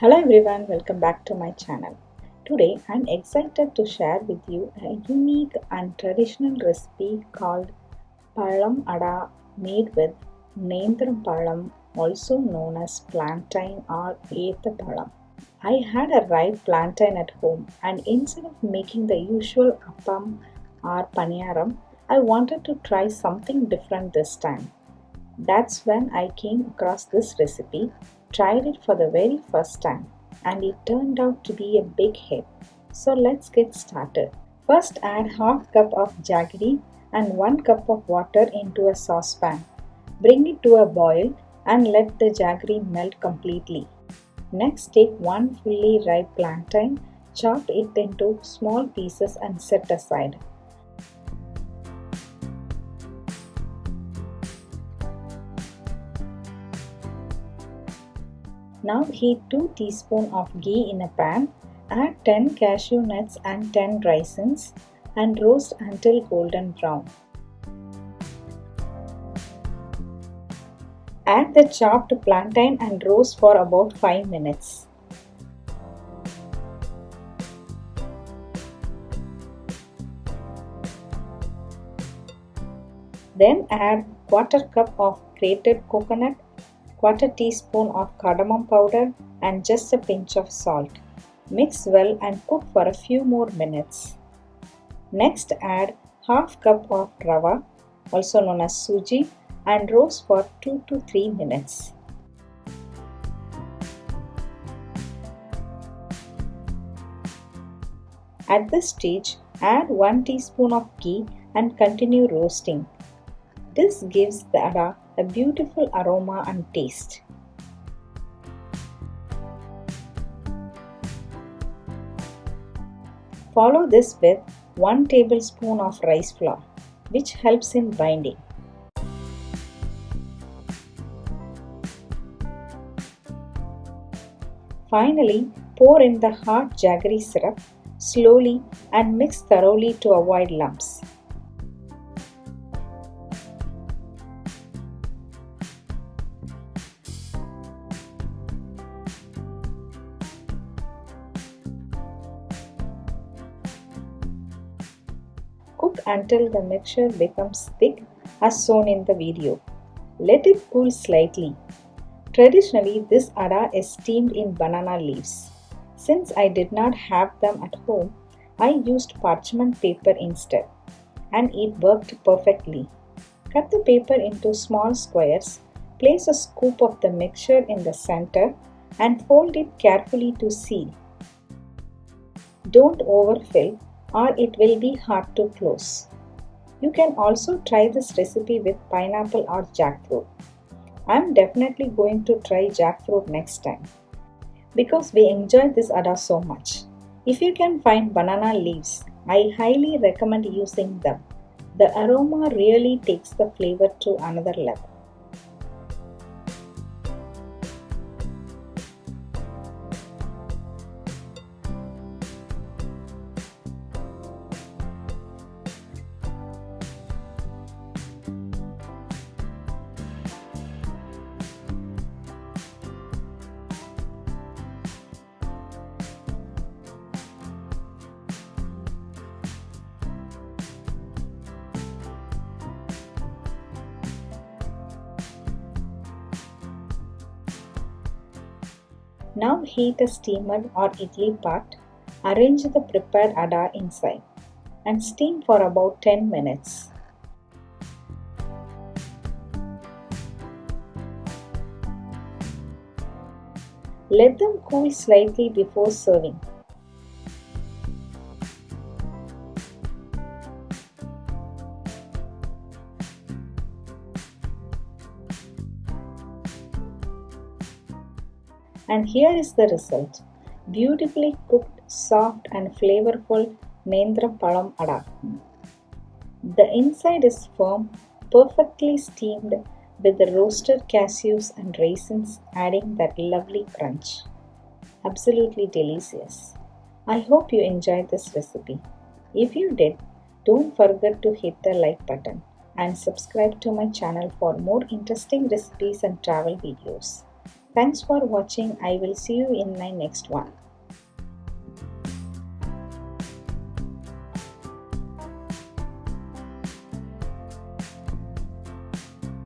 Hello everyone, welcome back to my channel. Today I'm excited to share with you a unique and traditional recipe called Palam Ada made with Nenthra Pazham, also known as plantain or ethapazham. I had a ripe plantain at home and instead of making the usual appam or paniyaram, I wanted to try something different this time. That's when I came across this recipe, tried it for the very first time, and it turned out to be a big hit. So let's get started. First add half cup of jaggery and 1 cup of water into a saucepan. Bring it to a boil and let the jaggery melt completely. Next take one fully ripe plantain, chop it into small pieces and set aside. Now heat 2 teaspoons of ghee in a pan, add 10 cashew nuts and 10 raisins and roast until golden brown. Add the chopped plantain and roast for about 5 minutes. Then add quarter cup of grated coconut, quarter teaspoon of cardamom powder and just a pinch of salt. Mix well and cook for a few more minutes. Next add half cup of rava, also known as sooji, and roast for 2 to 3 minutes. At this stage, add 1 teaspoon of ghee and continue roasting. This gives the ada a beautiful aroma and taste. Follow this with 1 tablespoon of rice flour, which helps in binding. Finally, pour in the hot jaggery syrup slowly and mix thoroughly to avoid lumps. Cook until the mixture becomes thick as shown in the video. Let it cool slightly. Traditionally, this ada is steamed in banana leaves. Since I did not have them at home, I used parchment paper instead, and it worked perfectly. Cut the paper into small squares, place a scoop of the mixture in the center, and fold it carefully to seal. Don't overfill or it will be hard to close. You can also try this recipe with pineapple or jackfruit. I am definitely going to try jackfruit next time because we enjoy this ada so much. If you can find banana leaves, I highly recommend using them. The aroma really takes the flavor to another level. Now heat a steamer or idli pot, arrange the prepared ada inside and steam for about 10 minutes. Let them cool slightly before serving. And here is the result. Beautifully cooked, soft and flavorful Nenthra Pazham ada. The inside is firm, perfectly steamed with the roasted cashews and raisins adding that lovely crunch. Absolutely delicious. I hope you enjoyed this recipe. If you did, don't forget to hit the like button and subscribe to my channel for more interesting recipes and travel videos. Thanks for watching. I will see you in my next one.